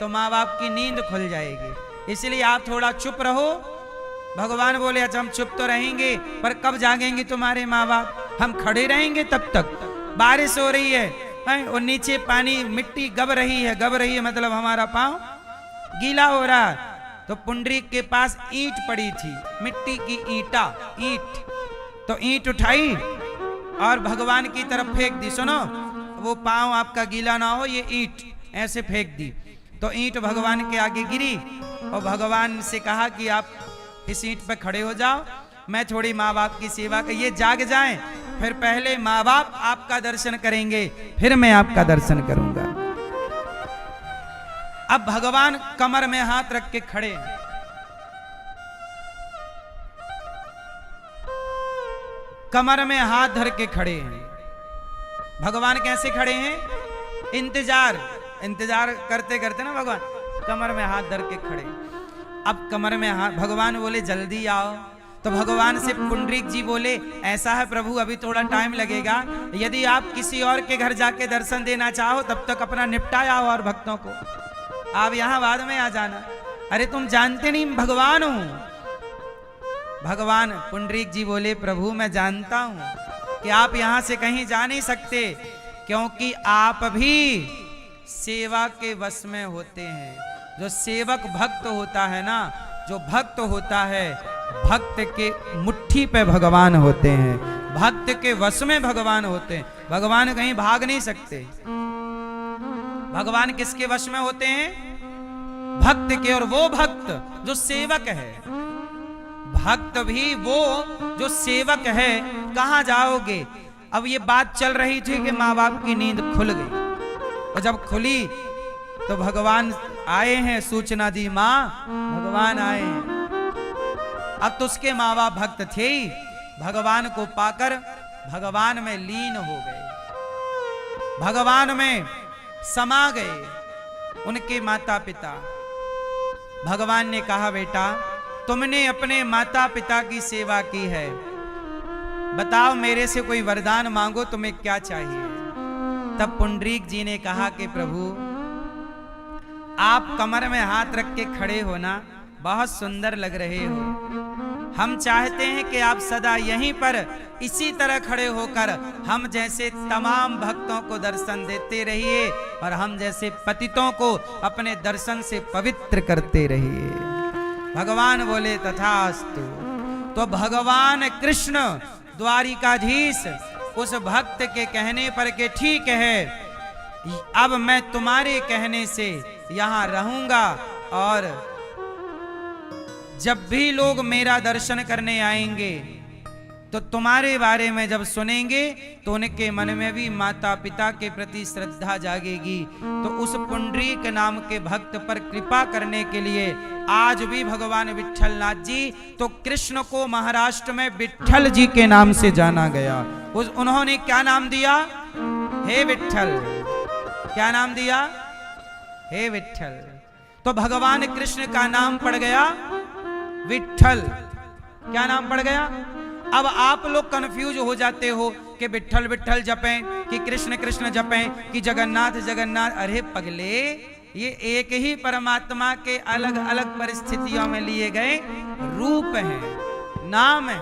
तो माँ बाप की नींद खुल जाएगी, इसलिए आप थोड़ा चुप रहो। भगवान बोले अच्छा हम चुप तो रहेंगे, पर कब जागेंगे तुम्हारे माँ बाप? हम खड़े रहेंगे तब तक। बारिश हो रही है और नीचे पानी मिट्टी गब रही है मतलब हमारा पाँव गीला हो रहा। तो पुंडरीक के पास ईंट पड़ी थी, मिट्टी की ईंट। तो ईंट उठाई और भगवान की तरफ फेंक दी। सुनो, वो पाँव आपका गीला ना हो, ये ईंट ऐसे फेंक दी। तो ईंट भगवान के आगे गिरी और भगवान से कहा कि आप इस ईंट पे खड़े हो जाओ, मैं थोड़ी माँ बाप की सेवा कर, ये जाग जाएं, फिर पहले माँ बाप आपका दर्शन करेंगे, फिर मैं आपका दर्शन करूंगा। अब भगवान कमर में हाथ रख के खड़े हैं। कमर में हाथ धर के खड़े हैं। भगवान कैसे खड़े हैं? इंतजार करते करते ना भगवान कमर में हाथ धर के खड़े। अब कमर में हाथ, भगवान बोले जल्दी आओ। तो भगवान से पुंडरीक जी बोले ऐसा है प्रभु, अभी थोड़ा टाइम लगेगा, यदि आप किसी और के घर जाके दर्शन देना चाहो तब तक अपना निपटा आओ और भक्तों को, आप यहां बाद में आ जाना। अरे तुम जानते नहीं भगवान हूं। भगवान पुंडरीक जी बोले प्रभु मैं जानता हूं कि आप यहां से कहीं जा नहीं सकते, क्योंकि आप भी सेवा के वश में होते हैं। जो सेवक भक्त होता है ना, जो भक्त होता है, भक्त के मुट्ठी पे भगवान होते हैं, भक्त के वश में भगवान होते हैं। भगवान कहीं भाग नहीं सकते। भगवान किसके वश में होते हैं? भक्त के। और वो भक्त जो सेवक है, भक्त भी वो जो सेवक है। कहां जाओगे? अब ये बात चल रही थी कि माँ बाप की नींद खुल गई, और जब खुली तो भगवान आए हैं, सूचना दी माँ भगवान आए हैं। अब तो उसके माँ बाप भक्त थे ही, भगवान को पाकर भगवान में लीन हो गए, भगवान में समा गए उनके माता पिता। भगवान ने कहा बेटा तुमने अपने माता पिता की सेवा की है, बताओ मेरे से कोई वरदान मांगो, तुम्हें क्या चाहिए? तब पुंडरीक जी ने कहा कि प्रभु आप कमर में हाथ रख के खड़े हो ना, बहुत सुंदर लग रहे हो। हम चाहते हैं कि आप सदा यहीं पर इसी तरह खड़े होकर हम जैसे तमाम भक्तों को दर्शन देते रहिए, और हम जैसे पतितों को अपने दर्शन से पवित्र करते रहिए। भगवान बोले तथास्तु। तो भगवान कृष्ण द्वारिकाधीश उस भक्त के कहने पर के ठीक है, अब मैं तुम्हारे कहने से यहां रहूंगा, और जब भी लोग मेरा दर्शन करने आएंगे तो तुम्हारे बारे में जब सुनेंगे तो उनके मन में भी माता पिता के प्रति श्रद्धा जागेगी। तो उस पुंडरीक नाम के भक्त पर कृपा करने के लिए आज भी भगवान विट्ठलनाथ जी, तो कृष्ण को महाराष्ट्र में विट्ठल जी के नाम से जाना गया। उन्होंने क्या नाम दिया? हे विट्ठल। क्या नाम दिया? हे विट्ठल। तो भगवान कृष्ण का नाम पड़ गया विट्ठल। क्या नाम पड़ गया? अब आप लोग कंफ्यूज हो जाते हो कि विट्ठल विट्ठल जपें कि कृष्ण कृष्ण जपें कि जगन्नाथ जगन्नाथ। अरे पगले, ये एक ही परमात्मा के अलग अलग परिस्थितियों में लिए गए रूप हैं, नाम है।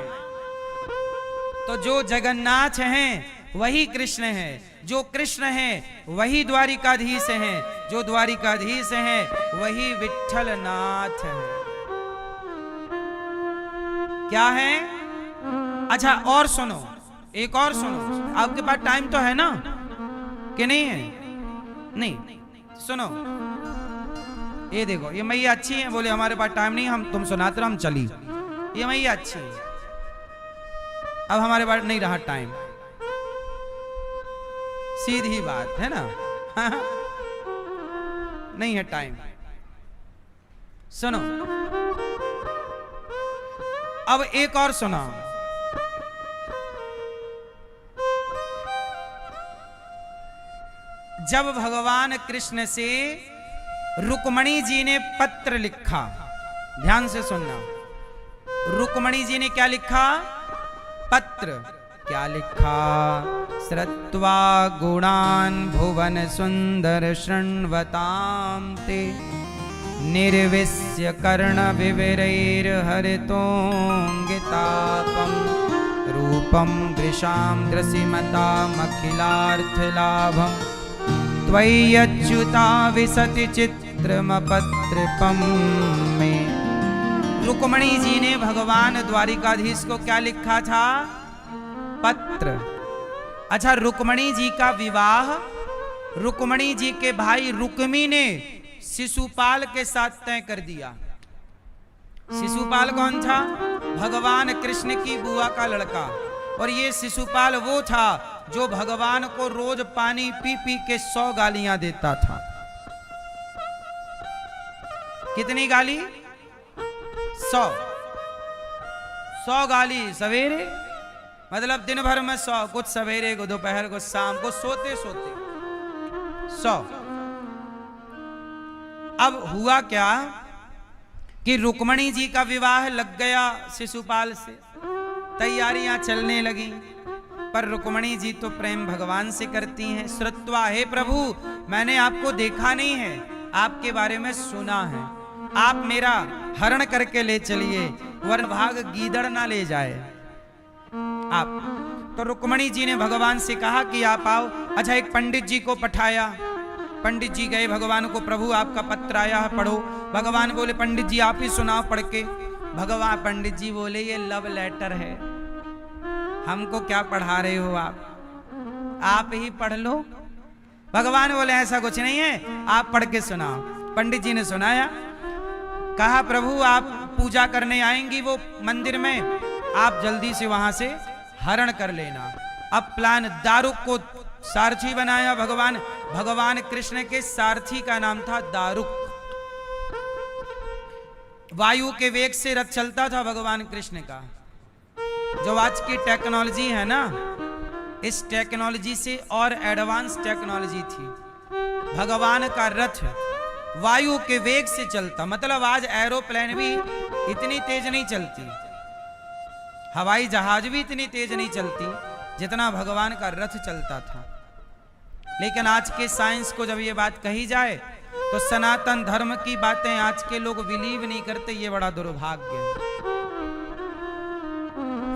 तो जो जगन्नाथ हैं वही कृष्ण है, जो कृष्ण है वही द्वारिकाधीश है, जो द्वारिकाधीश है वही विट्ठलनाथ है। क्या है? अच्छा और सुनो, एक और सुनो। आपके पास टाइम तो है ना कि नहीं है? नहीं, सुनो। ये देखो, ये मैया अच्छी है। बोले हमारे पास टाइम नहीं, हम तुम सुनाते रहो, हम चली। ये मैया अच्छी है, अब हमारे पास नहीं रहा टाइम, सीधी बात है ना। नहीं है टाइम। सुनो, अब एक और सुना। जब भगवान कृष्ण से रुक्मणी जी ने पत्र लिखा, ध्यान से सुनना, रुक्मणी जी ने क्या लिखा? पत्र। क्या लिखा, श्रुत्वा गुणान् भुवन सुंदर शृण्वतां ते, निर्विश्य कर्ण विविरैर्हरितोऽङ्गितापम्, रूपं दृशां दृशिमतामखिलार्थलाभं, त्वय्यच्युता विशति चित्रमपत्रिपं मे। रुक्मणी जी ने भगवान द्वारिकाधीश को क्या लिखा था? पत्र। अच्छा, रुक्मणी जी का विवाह रुक्मणी जी के भाई रुक्मी ने शिशुपाल के साथ तय कर दिया। शिशुपाल कौन था? भगवान कृष्ण की बुआ का लड़का। और ये शिशुपाल वो था जो भगवान को रोज पानी पी पी के 100 गालियां देता था। कितनी गाली? 100 गाली सवेरे, मतलब दिन भर में 100, कुछ सवेरे को, दोपहर को, शाम को, सोते सोते 100। अब हुआ क्या कि रुक्मणी जी का विवाह लग गया शिशुपाल से, तैयारियां चलने लगी। पर रुक्मणी जी तो प्रेम भगवान से करती हैं। श्रुत्वा, हे प्रभु मैंने आपको देखा नहीं है, आपके बारे में सुना है, आप मेरा हरण करके ले चलिए, वरन भाग गीदड़ ना ले जाए आप। तो रुक्मणी जी ने भगवान से कहा कि आप आओ। अच्छा, एक पंडित जी को पठाया। पंडित जी गए भगवान को, प्रभु आपका पत्र आया है, पढ़ो। भगवान बोले, पंडित जी आप ही सुनाओ पढ़ के। भगवान पंडित जी बोले, ये लव लेटर है, हमको क्या पढ़ा रहे हो आप ही पढ़ लो। भगवान बोले, ऐसा कुछ नहीं है, आप पढ़ के सुनाओ। पंडित जी ने सुनाया। कहा, प्रभु आप पूजा करने आएंगी वो मंदिर में, आप जल्दी से वहां से हरण कर लेना। अब प्लान, दारुक को सारथी बनाया भगवान कृष्ण के सारथी का नाम था दारुक। वायु के वेग से रथ चलता था भगवान कृष्ण का। जो आज की टेक्नोलॉजी है ना, इस टेक्नोलॉजी से और एडवांस टेक्नोलॉजी थी। भगवान का रथ वायु के वेग से चलता, मतलब आज एरोप्लेन भी इतनी तेज नहीं चलती, हवाई जहाज भी इतनी तेज नहीं चलती जितना भगवान का रथ चलता था। लेकिन आज के साइंस को जब ये बात कही जाए तो सनातन धर्म की बातें आज के लोग बिलीव नहीं करते, ये बड़ा दुर्भाग्य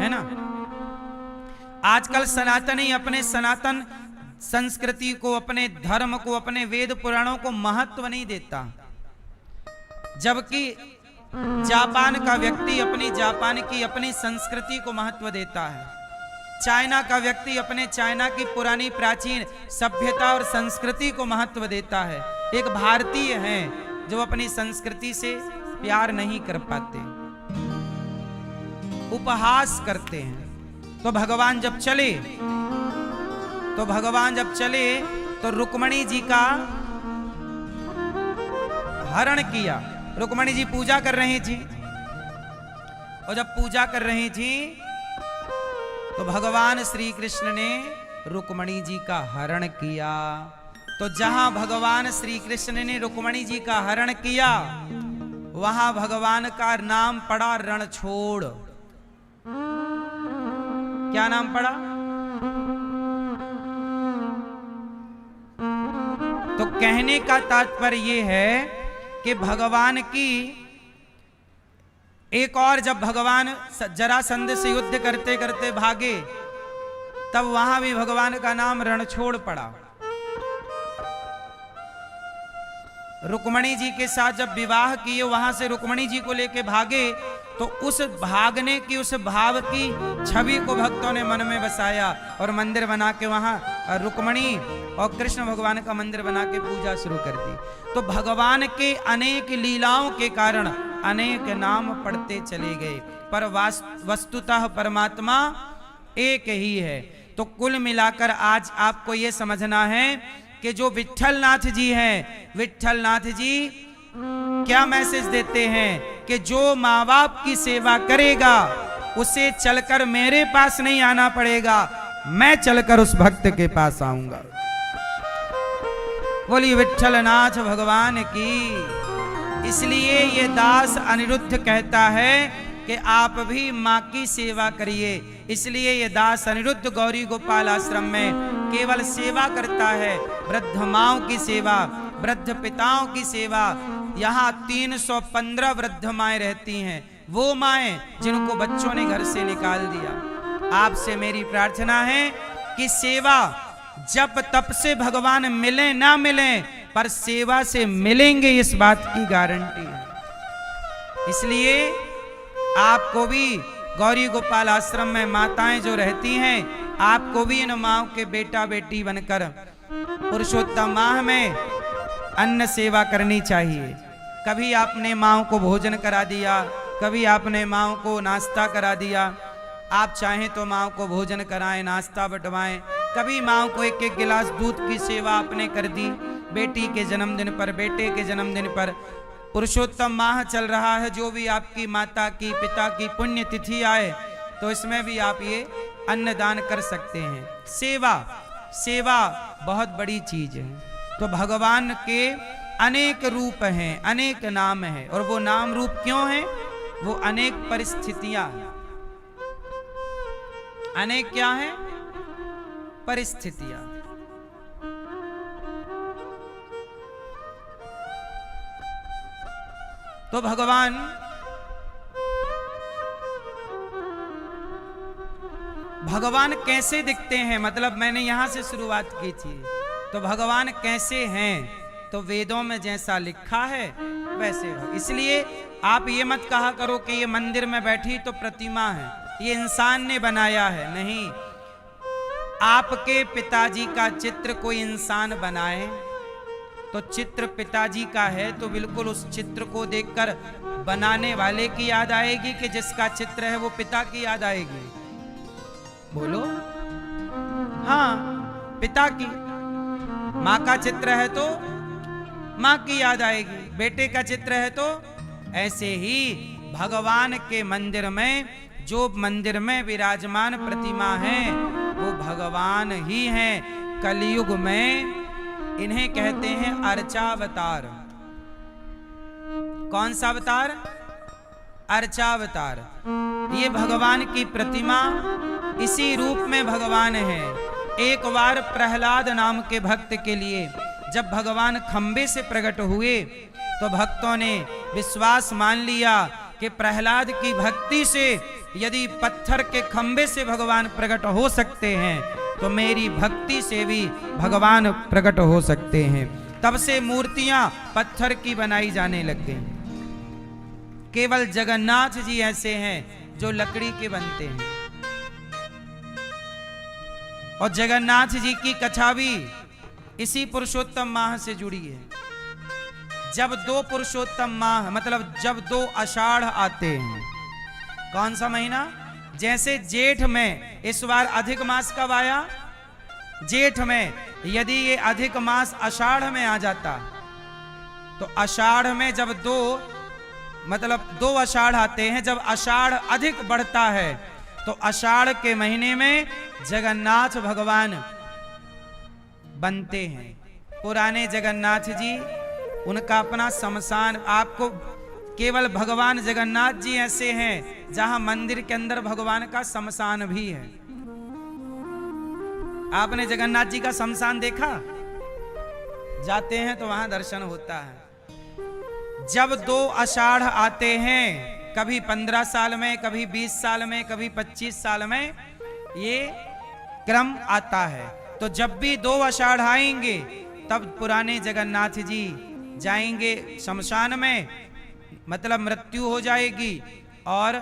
है ना। आजकल सनातनी अपने सनातन संस्कृति को, अपने धर्म को, अपने वेद पुराणों को महत्व नहीं देता, जबकि जापान का व्यक्ति अपनी जापान की अपनी संस्कृति को महत्व देता है। चाइना का व्यक्ति अपने चाइना की पुरानी प्राचीन सभ्यता और संस्कृति को महत्व देता है। एक भारतीय हैं जो अपनी संस्कृति से प्यार नहीं कर पाते, उपहास करते हैं। तो भगवान जब चले तो रुक्मणी जी का हरण किया। रुक्मणी जी पूजा कर रही थी, और जब पूजा कर रही थी तो भगवान श्री कृष्ण ने रुक्मणी जी का हरण किया। तो जहां भगवान श्री कृष्ण ने रुक्मणी जी का हरण किया, वहां भगवान का नाम पड़ा रणछोड़। क्या नाम पड़ा? तो कहने का तात्पर्य यह है कि भगवान की एक और, जब भगवान जरासंध से युद्ध करते करते भागे, तब वहां भी भगवान का नाम रणछोड़ पड़ा। रुक्मणी जी के साथ जब विवाह किए, वहां से रुक्मणी जी को लेके भागे, तो उस भागने की, उस भाव की छवि को भक्तों ने मन में बसाया और मंदिर बना के वहां रुक्मणी और कृष्ण भगवान का मंदिर बना के पूजा शुरू कर दी। तो भगवान के अनेक लीलाओं के कारण अनेक नाम पढ़ते चले गए, पर वस्तुतः परमात्मा एक ही है। तो कुल मिलाकर आज आपको यह समझना है कि जो विट्ठलनाथ जी हैं, विट्ठलनाथ जी क्या मैसेज देते हैं कि जो माँ बाप की सेवा करेगा उसे चलकर मेरे पास नहीं आना पड़ेगा, मैं चलकर उस भक्त के पास आऊंगा। बोलिए विट्ठलनाथ भगवान की। इसलिए ये दास अनिरुद्ध कहता है कि आप भी माँ की सेवा करिए। इसलिए ये दास अनिरुद्ध गौरी गोपाल आश्रम में केवल सेवा करता है, वृद्ध माओं की सेवा, वृद्ध पिताओं की सेवा। यहाँ 315 वृद्ध माएँ रहती हैं, वो माएँ जिनको बच्चों ने घर से निकाल दिया। आपसे मेरी प्रार्थना है कि सेवा जप तप से भगवान मिले ना मिले, पर सेवा से मिलेंगे, इस बात की गारंटी है। इसलिए आपको भी गौरी गोपाल आश्रम में माताएं जो रहती हैं, आपको भी इन माओं के बेटा बेटी बनकर पुरुषोत्तम माह में अन्न सेवा करनी चाहिए। कभी आपने माओं को भोजन करा दिया, कभी आपने माओं को नाश्ता करा दिया। आप चाहें तो माओं को भोजन कराएं, नाश्ता बंटवाएं। कभी माओं को एक एक गिलास दूध की सेवा आपने कर दी, बेटी के जन्मदिन पर, बेटे के जन्मदिन पर। पुरुषोत्तम माह चल रहा है, जो भी आपकी माता की पिता की पुण्य तिथि आए तो इसमें भी आप ये अन्नदान कर सकते हैं। सेवा सेवा बहुत बड़ी चीज है। तो भगवान के अनेक रूप हैं, अनेक नाम हैं, और वो नाम रूप क्यों हैं? वो अनेक परिस्थितियां हैं। अनेक क्या हैं? परिस्थितियां। तो भगवान कैसे दिखते हैं? मतलब मैंने यहां से शुरुआत की थी। तो भगवान कैसे हैं? तो वेदों में जैसा लिखा है वैसे हो। इसलिए आप ये मत कहा करो कि ये मंदिर में बैठी तो प्रतिमा है, ये इंसान ने बनाया है। नहीं, आपके पिताजी का चित्र कोई इंसान बनाए तो चित्र पिताजी का है, तो बिल्कुल उस चित्र को देखकर बनाने वाले की याद आएगी कि जिसका चित्र है वो पिता की याद आएगी? बोलो। हाँ, पिता की। माँ का चित्र है तो माँ की याद आएगी, बेटे का चित्र है तो। ऐसे ही भगवान के मंदिर में, जो मंदिर में विराजमान प्रतिमा है वो भगवान ही हैं। कलयुग में इन्हें कहते हैं अर्चावतार। कौन सा अवतार? अर्चावतार। ये भगवान की प्रतिमा इसी रूप में भगवान है। एक बार प्रहलाद नाम के भक्त के लिए जब भगवान खंबे से प्रकट हुए तो भक्तों ने विश्वास मान लिया कि प्रहलाद की भक्ति से यदि पत्थर के खंबे से भगवान प्रकट हो सकते हैं तो मेरी भक्ति से भी भगवान प्रकट हो सकते हैं। तब से मूर्तियां पत्थर की बनाई जाने लग गई। केवल जगन्नाथ जी ऐसे हैं जो लकड़ी के बनते हैं। और जगन्नाथ जी की कथा भी इसी पुरुषोत्तम माह से जुड़ी है। जब दो पुरुषोत्तम माह, मतलब जब 2 आषाढ़ आते हैं। कौन सा महीना? जैसे जेठ में इस बार अधिक मास कब आया? जेठ में। यदि ये अधिक मास आषाढ़ में आ जाता तो आषाढ़ में जब 2 आषाढ़ आते हैं, जब आषाढ़ अधिक बढ़ता है तो आषाढ़ के महीने में जगन्नाथ भगवान बनते हैं। पुराने जगन्नाथ जी, उनका अपना शमशान। आपको केवल भगवान जगन्नाथ जी ऐसे हैं जहां मंदिर के अंदर भगवान का शमशान भी है। आपने जगन्नाथ जी का शमशान देखा? जाते हैं तो वहां दर्शन होता है। जब 2 आषाढ़ आते हैं, कभी 15 साल में, कभी 20 साल में, कभी 25 साल में, ये क्रम आता है। तो जब भी 2 आषाढ़ आएंगे तब पुराने जगन्नाथ जी जाएंगे शमशान में, मतलब मृत्यु हो जाएगी, और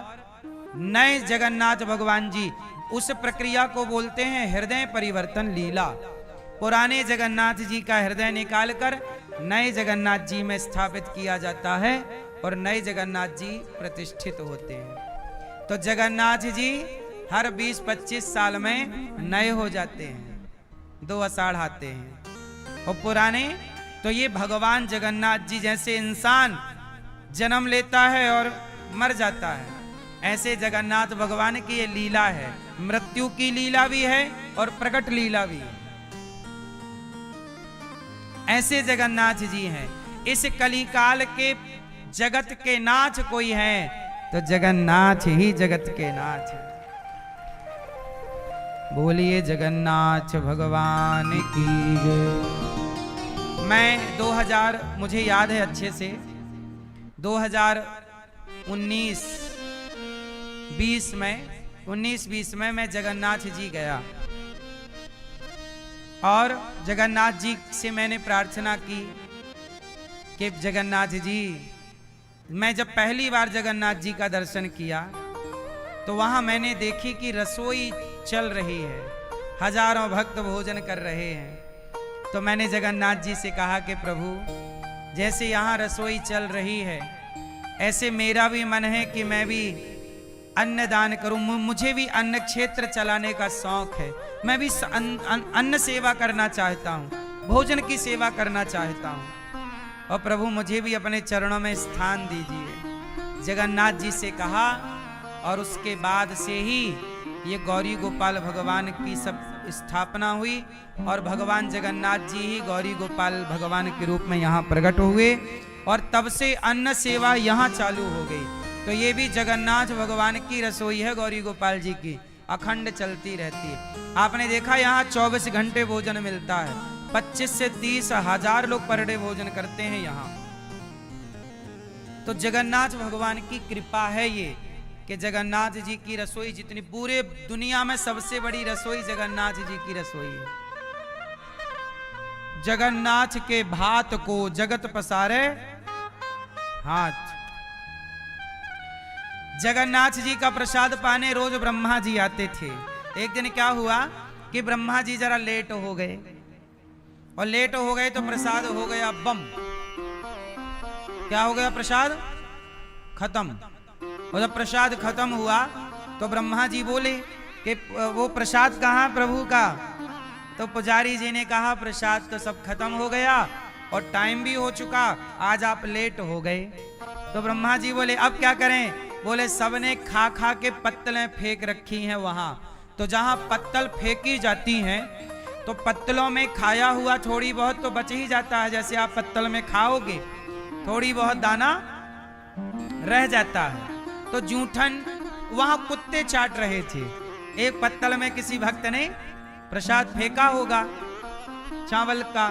नए जगन्नाथ भगवान जी, उस प्रक्रिया को बोलते हैं हृदय परिवर्तन लीला। पुराने जगन्नाथ जी का हृदय निकालकर नए जगन्नाथ जी में स्थापित किया जाता है और नए जगन्नाथ जी प्रतिष्ठित होते हैं। तो जगन्नाथ जी हर 20-25 साल में नए हो जाते हैं, 2 आषाढ़ आते हैं। और पुराने तो ये भगवान जगन्नाथ जी जैसे इंसान जन्म लेता है और मर जाता है, ऐसे जगन्नाथ भगवान की ये लीला है। मृत्यु की लीला भी है और प्रकट लीला भी है। ऐसे जगन्नाथ जी हैं। इस कलिकाल के जगत के नाथ कोई हैं तो जगन्नाथ ही जगत के नाथ हैं। बोलिए जगन्नाथ भगवान की जय। मैं 2000 मुझे याद है अच्छे से 2019-20 में मैं जगन्नाथ जी गया और जगन्नाथ जी से मैंने प्रार्थना की कि जगन्नाथ जी, मैं जब पहली बार जगन्नाथ जी का दर्शन किया तो वहां मैंने देखी कि रसोई चल रही है, हजारों भक्त भोजन कर रहे हैं। तो मैंने जगन्नाथ जी से कहा कि प्रभु, जैसे यहाँ रसोई चल रही है ऐसे मेरा भी मन है कि मैं भी अन्न दान करूं, मुझे भी अन्न क्षेत्र चलाने का शौक है, मैं भी अन्न सेवा करना चाहता हूं, भोजन की सेवा करना चाहता हूं और प्रभु मुझे भी अपने चरणों में स्थान दीजिए। जगन्नाथ जी से कहा और उसके बाद से ही ये गौरी गोपाल भगवान की सब स्थापना हुई और भगवान जगन्नाथ जी ही गौरी गोपाल भगवान के रूप में यहाँ प्रकट हुए और तब से अन्न सेवा यहाँ चालू हो गई। तो ये भी जगन्नाथ भगवान की रसोई है, गौरी गोपाल जी की अखंड चलती रहती है। आपने देखा यहाँ 24 घंटे भोजन मिलता है, 25 से 30 हजार लोग पर डे भोजन करते हैं यहाँ। तो जगन्नाथ भगवान की कृपा है ये कि जगन्नाथ जी की रसोई जितनी पूरे दुनिया में सबसे बड़ी रसोई जगन्नाथ जी की रसोई है। जगन्नाथ के भात को जगत पसारे हाथ। जगन्नाथ जी का प्रसाद पाने रोज ब्रह्मा जी आते थे। एक दिन क्या हुआ कि ब्रह्मा जी जरा लेट हो गए और लेट हो गए तो प्रसाद हो गया बम। क्या हो गया? प्रसाद खत्म। और जब प्रसाद खत्म हुआ तो ब्रह्मा जी बोले कि वो प्रसाद कहाँ प्रभु का? तो पुजारी जी ने कहा प्रसाद तो सब खत्म हो गया और टाइम भी हो चुका, आज आप लेट हो गए। तो ब्रह्मा जी बोले अब क्या करें? बोले सबने खा खा के पत्तलें फेंक रखी हैं वहां। तो जहां पत्तल फेंकी जाती हैं तो पत्तलों में खाया हुआ थोड़ी बहुत तो बच ही जाता है। जैसे आप पत्तल में खाओगे थोड़ी बहुत दाना रह जाता है। तो जूठन वहां कुत्ते चाट रहे थे। एक पत्तल में किसी भक्त ने प्रसाद फेंका होगा चावल का,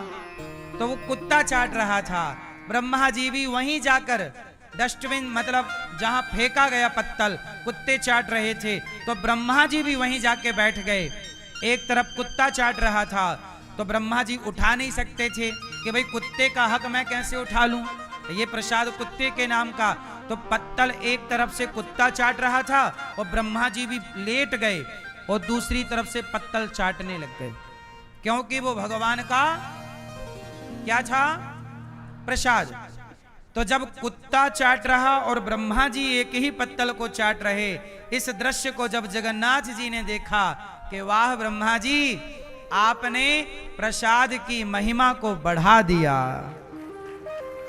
तो वो कुत्ता चाट रहा था। ब्रह्मा जी भी वहीं जाकर डस्टबिन मतलब जहां फेंका गया पत्तल कुत्ते चाट रहे थे, तो ब्रह्मा जी भी वहीं जाके बैठ गए। एक तरफ कुत्ता चाट रहा था तो ब्रह्मा जी उठा नहीं सकते थे कि भाई कुत्ते का हक मैं कैसे उठा लूं, ये प्रसाद कुत्ते के नाम का। तो पत्तल एक तरफ से कुत्ता चाट रहा था और ब्रह्मा जी भी लेट गए और दूसरी तरफ से पत्तल चाटने लग गए, क्योंकि वो भगवान का क्या था? प्रसाद। तो जब कुत्ता चाट रहा और ब्रह्मा जी एक ही पत्तल को चाट रहे, इस दृश्य को जब जगन्नाथ जी ने देखा कि वाह ब्रह्मा जी, आपने प्रसाद की महिमा को बढ़ा दिया,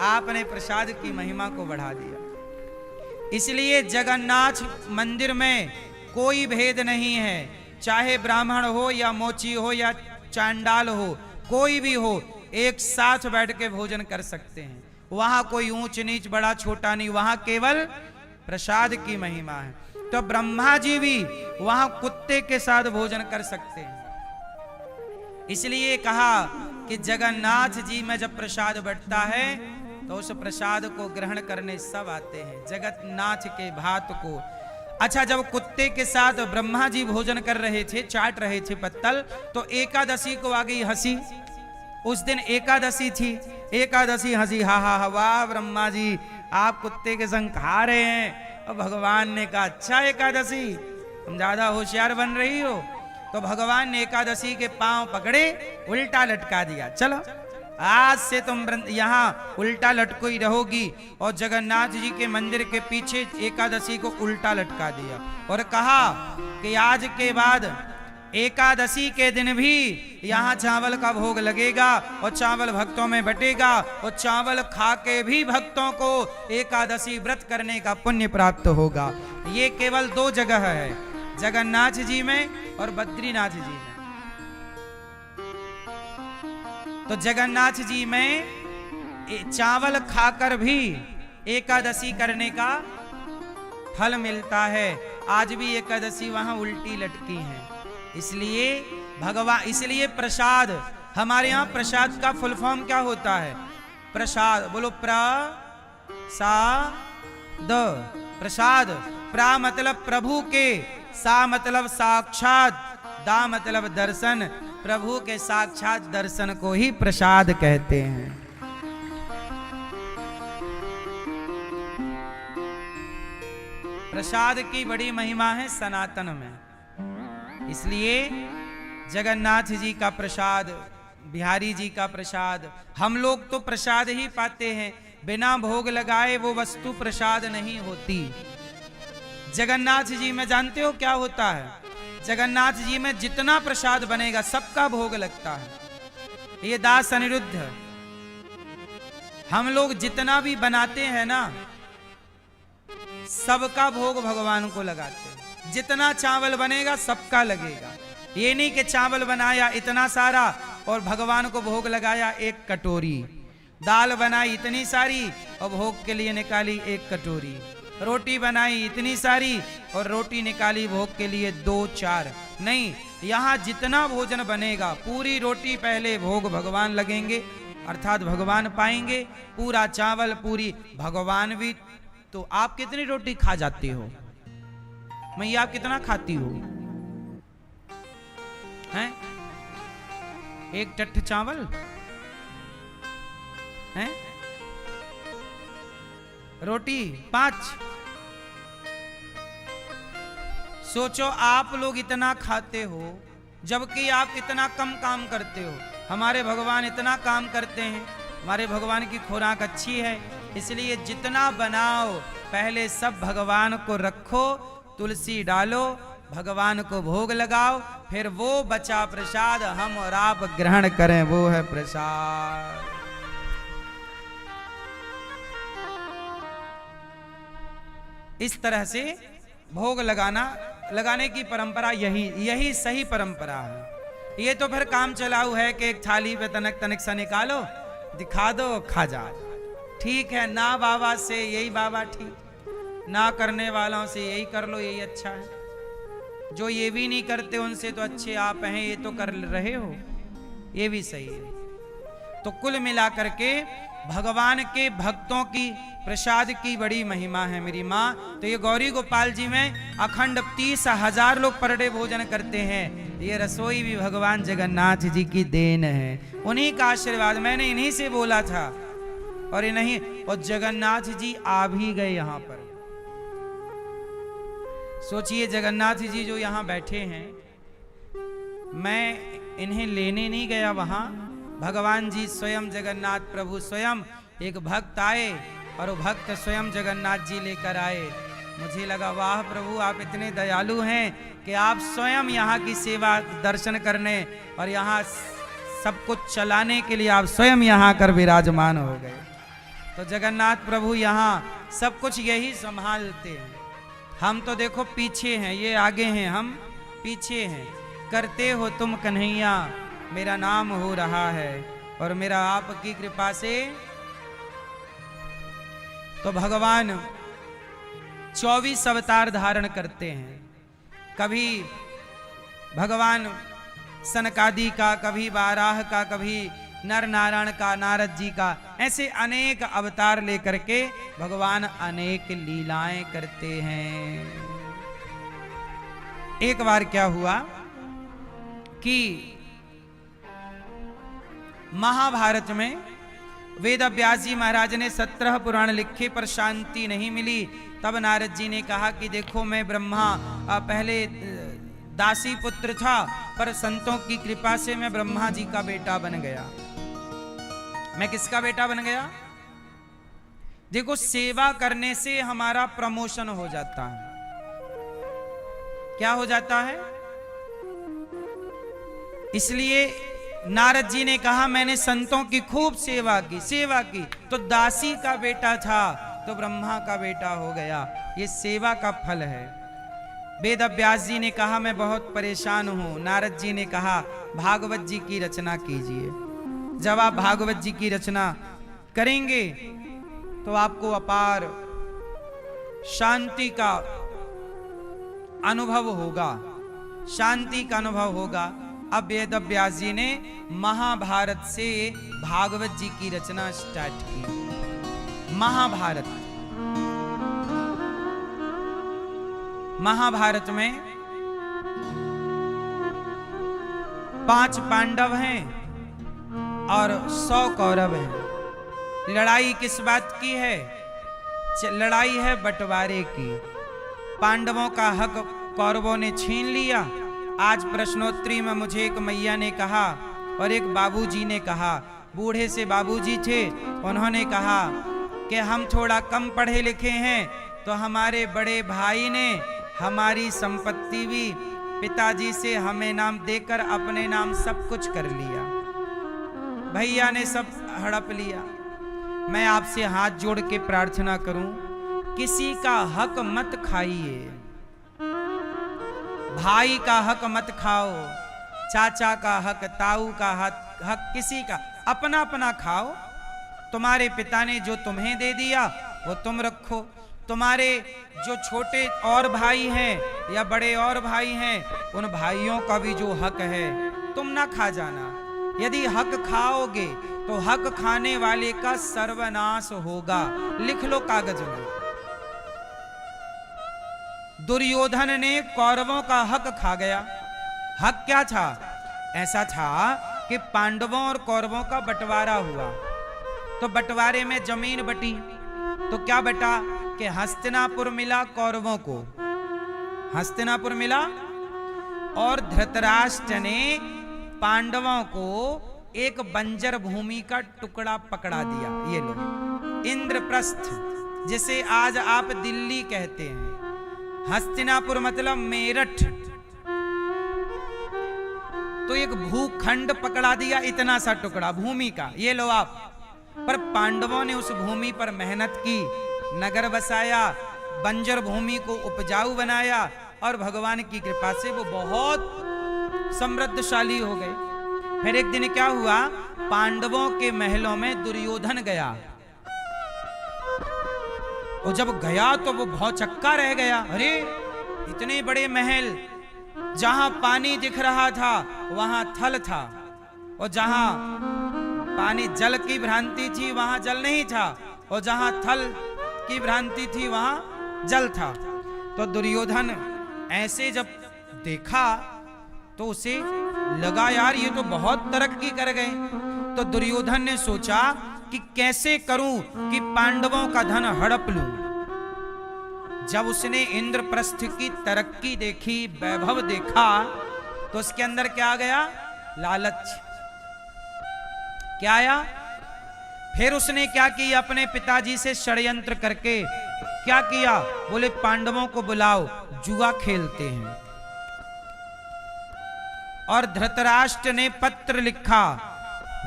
आपने प्रसाद की महिमा को बढ़ा दिया। इसलिए जगन्नाथ मंदिर में कोई भेद नहीं है, चाहे ब्राह्मण हो या मोची हो या चांडाल हो, कोई भी हो, एक साथ बैठ के भोजन कर सकते हैं। वहां कोई ऊंच नीच बड़ा छोटा नहीं, वहां केवल प्रसाद की महिमा है। तो ब्रह्मा जी भी वहां कुत्ते के साथ भोजन कर सकते हैं। इसलिए कहा कि जगन्नाथ जी में जब प्रसाद बंटता है तो उस प्रसाद को ग्रहण करने सब आते हैं, जगन्नाथ के भात को। अच्छा, जब कुत्ते के साथ ब्रह्मा जी भोजन कर रहे थे, चाट रहे थे पत्तल, तो एकादशी को आ गई हंसी। उस दिन एकादशी थी, एकादशी हंसी, हा हा वाह ब्रह्मा जी आप कुत्ते के संग खा रहे हैं। और भगवान ने कहा अच्छा एकादशी तुम ज्यादा होशियार बन रही हो। तो भगवान ने एकादशी के पांव पकड़े, उल्टा लटका दिया, चलो आज से तुम यहाँ उल्टा लटको ही रहोगी। और जगन्नाथ जी के मंदिर के पीछे एकादशी को उल्टा लटका दिया और कहा कि आज के बाद एकादशी के दिन भी यहाँ चावल का भोग लगेगा और चावल भक्तों में बटेगा और चावल खा के भी भक्तों को एकादशी व्रत करने का पुण्य प्राप्त होगा। ये केवल 2 जगह है, जगन्नाथ जी में और बद्रीनाथ जी में। तो जगन्नाथ जी में चावल खाकर भी एकादशी करने का फल मिलता है। आज भी एकादशी वहां उल्टी लटकी है। इसलिए प्रसाद, हमारे यहाँ प्रसाद का फुल फॉर्म क्या होता है? प्रसाद, बोलो प्रसाद। प्रसाद, प्रा मतलब प्रभु के, सा मतलब साक्षात, दा मतलब दर्शन। प्रभु के साक्षात दर्शन को ही प्रसाद कहते हैं। प्रसाद की बड़ी महिमा है सनातन में। इसलिए जगन्नाथ जी का प्रसाद, बिहारी जी का प्रसाद, हम लोग तो प्रसाद ही पाते हैं। बिना भोग लगाए वो वस्तु प्रसाद नहीं होती। जगन्नाथ जी में जानते हो क्या होता है? जगन्नाथ जी में जितना प्रसाद बनेगा सबका भोग लगता है। ये दास अनिरुद्ध, हम लोग जितना भी बनाते हैं ना, सबका भोग भगवान को लगाते हैं। जितना चावल बनेगा सबका लगेगा। ये नहीं कि चावल बनाया इतना सारा और भगवान को भोग लगाया 1 कटोरी, दाल बनाई इतनी सारी और भोग के लिए निकाली 1 कटोरी, रोटी बनाई इतनी सारी और रोटी निकाली भोग के लिए 2-4। नहीं, यहाँ जितना भोजन बनेगा, पूरी रोटी पहले भोग भगवान लगेंगे, अर्थात भगवान पाएंगे। पूरा चावल, पूरी भगवान भी। तो आप कितनी रोटी खा जाती हो? मैया आप कितना खाती हो? हैं? 1 टट्ठ चावल हैं? रोटी 5। सोचो आप लोग इतना खाते हो जबकि आप इतना कम काम करते हो। हमारे भगवान इतना काम करते हैं। हमारे भगवान की खुराक अच्छी है, इसलिए जितना बनाओ पहले सब भगवान को रखो, तुलसी डालो, भगवान को भोग लगाओ, फिर वो बचा प्रसाद हम और आप ग्रहण करें, वो है प्रसाद। इस तरह से भोग लगाने की परंपरा यही सही परंपरा है। ये तो फिर काम चलाऊ है कि एक थाली पे तनक सा निकालो, दिखा दो, खा जा। ठीक है ना बाबा से यही बाबा ठीक, ना करने वालों से यही कर लो, यही अच्छा है। जो ये भी नहीं करते उनसे तो अच्छे आप हैं, ये तो कर रहे हो, ये भी सही है। तो कुल मिलाकर के भगवान के भक्तों की प्रसाद की बड़ी महिमा है मेरी माँ। तो ये गौरी गोपाल जी में अखंड 30,000 लोग पर डे भोजन करते हैं। ये रसोई भी भगवान जगन्नाथ जी की देन है, उन्हीं का आशीर्वाद। मैंने इन्हीं से बोला था और ये नहीं, और जगन्नाथ जी आ भी गए यहाँ पर। सोचिए जगन्नाथ जी जो यहाँ बैठे हैं, मैं इन्हें लेने नहीं गया वहां, भगवान जी स्वयं जगन्नाथ प्रभु स्वयं, एक भक्त आए और वो भक्त स्वयं जगन्नाथ जी लेकर आए। मुझे लगा वाह प्रभु आप इतने दयालु हैं कि आप स्वयं यहाँ की सेवा दर्शन करने और यहाँ सब कुछ चलाने के लिए आप स्वयं यहाँ कर विराजमान हो गए। तो जगन्नाथ प्रभु यहाँ सब कुछ यही संभालते हैं। हम तो देखो पीछे हैं, ये आगे हैं, हम पीछे हैं। करते हो तुम कन्हैया, मेरा नाम हो रहा है और मेरा आपकी कृपा से। तो भगवान 24 अवतार धारण करते हैं। कभी भगवान सनकादि का, कभी बाराह का, कभी नर नारायण का, नारद जी का, ऐसे अनेक अवतार लेकर के भगवान अनेक लीलाएं करते हैं। एक बार क्या हुआ कि महाभारत में वेद व्यास जी महाराज ने 17 पुराण लिखे पर शांति नहीं मिली। तब नारद जी ने कहा कि देखो मैं ब्रह्मा पहले दासी पुत्र था, पर संतों की कृपा से मैं ब्रह्मा जी का बेटा बन गया। मैं किसका बेटा बन गया? देखो सेवा करने से हमारा प्रमोशन हो जाता है। क्या हो जाता है? इसलिए नारद जी ने कहा मैंने संतों की खूब सेवा की तो दासी का बेटा था तो ब्रह्मा का बेटा हो गया। ये सेवा का फल है। वेद व्यास जी ने कहा मैं बहुत परेशान हूं। नारद जी ने कहा भागवत जी की रचना कीजिए। जब आप भागवत जी की रचना करेंगे तो आपको अपार शांति का अनुभव होगा, शांति का अनुभव होगा। अब वेद व्यास जी ने महाभारत से भागवत जी की रचना स्टार्ट की। महाभारत, महाभारत में 5 पांडव हैं और 100 कौरव हैं। लड़ाई किस बात की है? लड़ाई है बंटवारे की। पांडवों का हक कौरवों ने छीन लिया। आज प्रश्नोत्तरी में मुझे एक मैया ने कहा और एक बाबूजी ने कहा, बूढ़े से बाबूजी थे, उन्होंने कहा कि हम थोड़ा कम पढ़े लिखे हैं तो हमारे बड़े भाई ने हमारी संपत्ति भी पिताजी से हमें नाम देकर अपने नाम सब कुछ कर लिया। भैया ने सब हड़प लिया। मैं आपसे हाथ जोड़ के प्रार्थना करूं, किसी का हक मत खाइए, भाई का हक मत खाओ, चाचा का हक, ताऊ का हक किसी का, अपना अपना खाओ। तुम्हारे पिता ने जो तुम्हें दे दिया वो तुम रखो। तुम्हारे जो छोटे और भाई हैं या बड़े और भाई हैं, उन भाइयों का भी जो हक है तुम ना खा जाना। यदि हक खाओगे तो हक खाने वाले का सर्वनाश होगा। लिख लो कागज में। दुर्योधन ने कौरवों का हक खा गया। हक क्या था? ऐसा था कि पांडवों और कौरवों का बंटवारा हुआ, तो बंटवारे में जमीन बटी। तो क्या बटा कि हस्तिनापुर मिला कौरवों को, हस्तिनापुर मिला, और धृतराष्ट्र ने पांडवों को एक बंजर भूमि का टुकड़ा पकड़ा दिया। ये लो, इंद्रप्रस्थ, जिसे आज आप दिल्ली कहते हैं। हस्तिनापुर मतलब मेरठ। तो एक भूखंड पकड़ा दिया, इतना सा टुकड़ा भूमि का, ये लो आप। पर पांडवों ने उस भूमि पर मेहनत की, नगर बसाया, बंजर भूमि को उपजाऊ बनाया और भगवान की कृपा से वो बहुत समृद्धशाली हो गए। फिर एक दिन क्या हुआ, पांडवों के महलों में दुर्योधन गया। और जब गया तो वो भौचक्का रह गया। अरे इतने बड़े महल, जहां पानी दिख रहा था वहां थल था, और जहां पानी जल की भ्रांति थी वहां जल नहीं था, और जहां थल की भ्रांति थी वहां जल था। तो दुर्योधन ऐसे जब देखा तो उसे लगा, यार ये तो बहुत तरक्की कर गए। तो दुर्योधन ने सोचा कि कैसे करूं कि पांडवों का धन हड़प लूं। जब उसने इंद्रप्रस्थ की तरक्की देखी, वैभव देखा, तो उसके अंदर क्या आ गया? लालच। क्या आया? फिर उसने क्या किया? अपने पिताजी से षड्यंत्र करके क्या किया? बोले पांडवों को बुलाओ, जुआ खेलते हैं। और धृतराष्ट्र ने पत्र लिखा,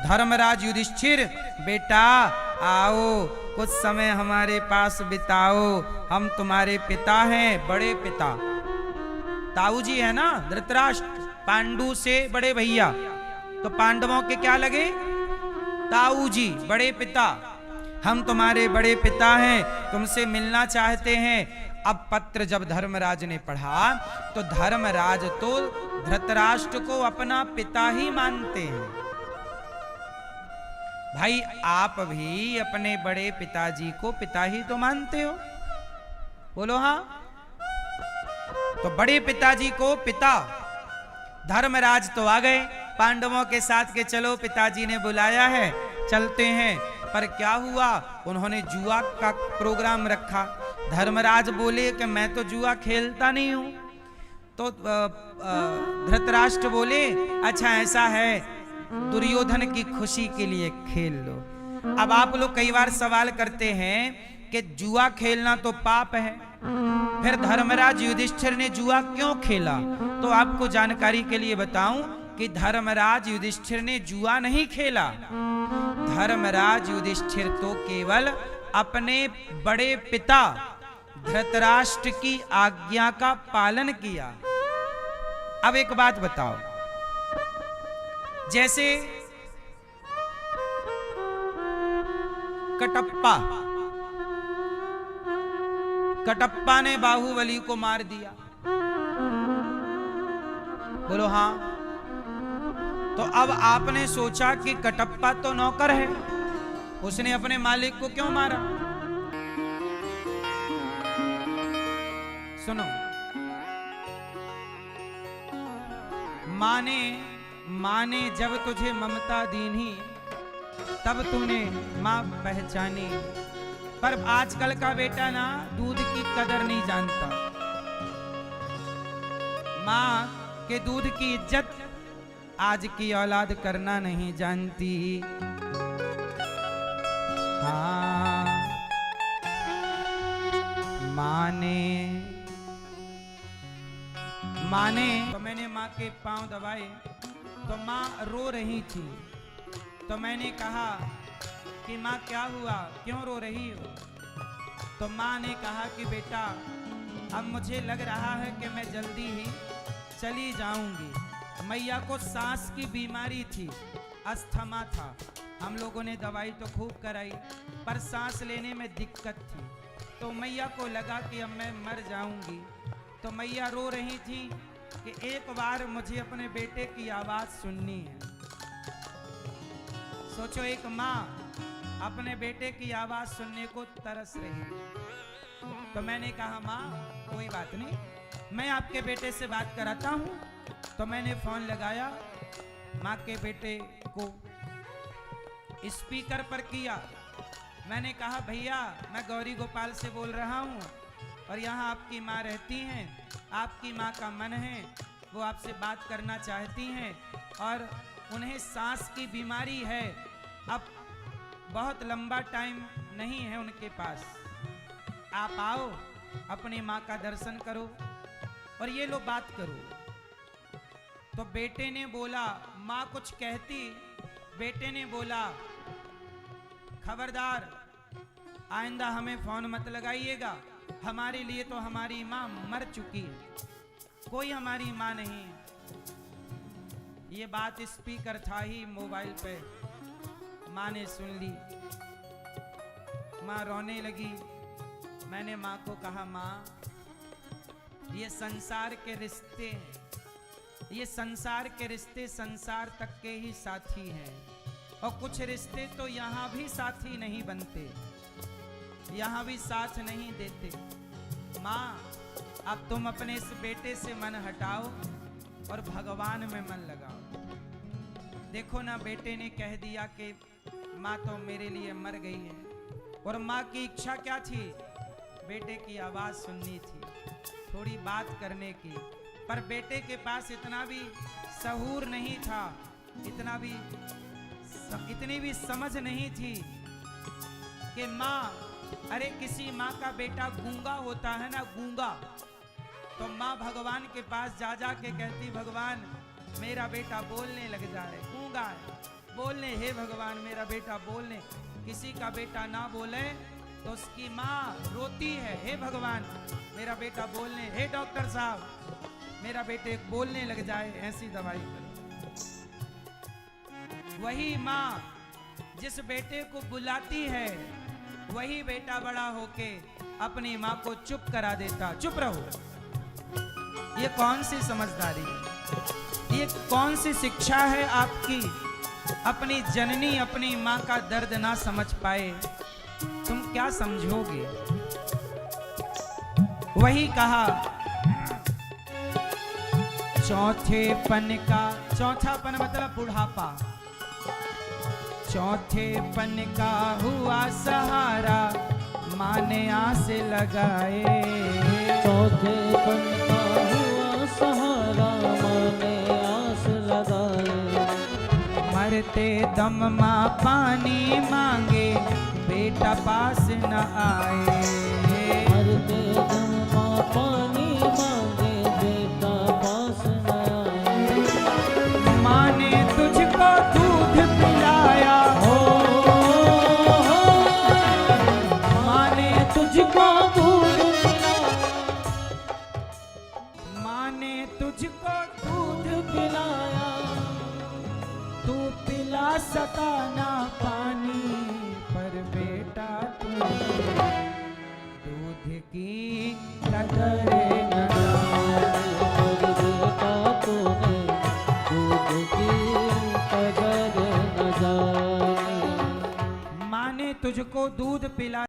धर्मराज युधिष्ठिर बेटा आओ, कुछ समय हमारे पास बिताओ, हम तुम्हारे पिता हैं, बड़े पिता। ताऊ जी है ना धृतराष्ट्र, पांडु से बड़े भैया, तो पांडवों के क्या लगे? ताऊ जी, बड़े पिता। हम तुम्हारे बड़े पिता हैं, तुमसे मिलना चाहते हैं। अब पत्र जब धर्मराज ने पढ़ा तो धर्मराज तो धृतराष्ट्र को अपना पिता ही मानते हैं। भाई आप भी अपने बड़े पिताजी को पिता ही तो मानते हो, बोलो हाँ। तो बड़े पिताजी को पिता। धर्मराज तो आ गए पांडवों के साथ के, चलो पिताजी ने बुलाया है चलते हैं। पर क्या हुआ, उन्होंने जुआ का प्रोग्राम रखा। धर्मराज बोले कि मैं तो जुआ खेलता नहीं हूं। तो धृतराष्ट्र बोले अच्छा ऐसा है, दुर्योधन की खुशी के लिए खेल लो। अब आप लोग कई बार सवाल करते हैं कि जुआ खेलना तो पाप है, फिर धर्मराज युधिष्ठिर ने जुआ क्यों खेला? तो आपको जानकारी के लिए बताऊं कि धर्मराज युधिष्ठिर ने जुआ नहीं खेला। धर्मराज युधिष्ठिर तो केवल अपने बड़े पिता धृतराष्ट्र की आज्ञा का पालन किया। अब एक बात बताओ, जैसे कटप्पा कटप्पा ने बाहुबली को मार दिया। बोलो हाँ। तो अब आपने सोचा कि कटप्पा तो नौकर है, उसने अपने मालिक को क्यों मारा? सुनो, माँ ने जब तुझे ममता दीनी तब तूने माँ पहचानी। पर आजकल का बेटा ना दूध की कदर नहीं जानता। माँ के दूध की इज्जत आज की औलाद करना नहीं जानती। हाँ, माने तो मैंने माँ के पांव दबाए तो माँ रो रही थी। तो मैंने कहा कि माँ क्या हुआ, क्यों रो रही हो? तो माँ ने कहा कि बेटा अब मुझे लग रहा है कि मैं जल्दी ही चली जाऊंगी। मैया को सांस की बीमारी थी, अस्थमा था। हम लोगों ने दवाई तो खूब कराई पर सांस लेने में दिक्कत थी। तो मैया को लगा कि अब मैं मर जाऊंगी। तो मैया रो रही थी कि एक बार मुझे अपने बेटे की आवाज़ सुननी है। सोचो, एक माँ अपने बेटे की आवाज़ सुनने को तरस रही है। तो मैंने कहा माँ कोई बात नहीं, मैं आपके बेटे से बात कराता हूँ। तो मैंने फ़ोन लगाया, माँ के बेटे को स्पीकर पर किया। मैंने कहा भैया मैं गौरी गोपाल से बोल रहा हूँ और यहाँ आपकी माँ रहती हैं, आपकी माँ का मन है, वो आपसे बात करना चाहती हैं और उन्हें सांस की बीमारी है। अब बहुत लंबा टाइम नहीं है उनके पास, आप आओ अपनी माँ का दर्शन करो और ये लो बात करो। तो बेटे ने बोला, माँ कुछ कहती, बेटे ने बोला खबरदार आइंदा हमें फोन मत लगाइएगा, हमारे लिए तो हमारी माँ मर चुकी है, कोई हमारी माँ नहीं है। ये बात स्पीकर था ही मोबाइल पे, माँ ने सुन ली, माँ रोने लगी। मैंने माँ को कहा माँ ये संसार के रिश्ते हैं, ये संसार के रिश्ते संसार तक के ही साथी हैं और कुछ रिश्ते तो यहाँ भी साथी नहीं बनते, यहाँ भी साथ नहीं देते। माँ अब तुम अपने इस बेटे से मन हटाओ और भगवान में मन लगाओ। देखो ना बेटे ने कह दिया कि माँ तो मेरे लिए मर गई है। और माँ की इच्छा क्या थी? बेटे की आवाज़ सुननी थी, थोड़ी बात करने की। पर बेटे के पास इतना भी सहूर नहीं था, इतनी भी समझ नहीं थी कि माँ, अरे किसी माँ का बेटा गूंगा होता है ना, गूंगा, तो माँ भगवान के पास जा जा के कहती भगवान मेरा बेटा बोलने लग जाए, गूंगा है, बोलने, हे भगवान मेरा बेटा बोलने। किसी का बेटा ना बोले तो उसकी माँ रोती है, हे भगवान मेरा बेटा बोलने, हे डॉक्टर साहब मेरा बेटे बोलने लग जाए, ऐसी दवाई करो। वही माँ जिस बेटे को बुलाती है वही बेटा बड़ा होके अपनी माँ को चुप करा देता, चुप रहो। ये कौन सी समझदारी है, ये कौन सी शिक्षा है आपकी? अपनी जननी अपनी माँ का दर्द ना समझ पाए, तुम क्या समझोगे? वही कहा चौथेपन का, चौथापन मतलब बुढ़ापा, चौथेपन का हुआ सहारा माँ ने आस लगाए, चौथेपन का हुआ सहारा माँ ने आस लगाए। मरते दम माँ पानी मांगे बेटा पास न आए, मरते दम माँ पानी मांगे बेटा पास न आए। माँ ने तुझको दूध पिलाया, माँ ने तुझको दूध पिलाया, माँ ने तुझको दूध पिलाया, तू पिला सका ना पानी, पर बेटा तू दूध की कदर न जाने, पर बेटा तूने दूध की कदर न जाने। माँ ने तुझको दूध पिला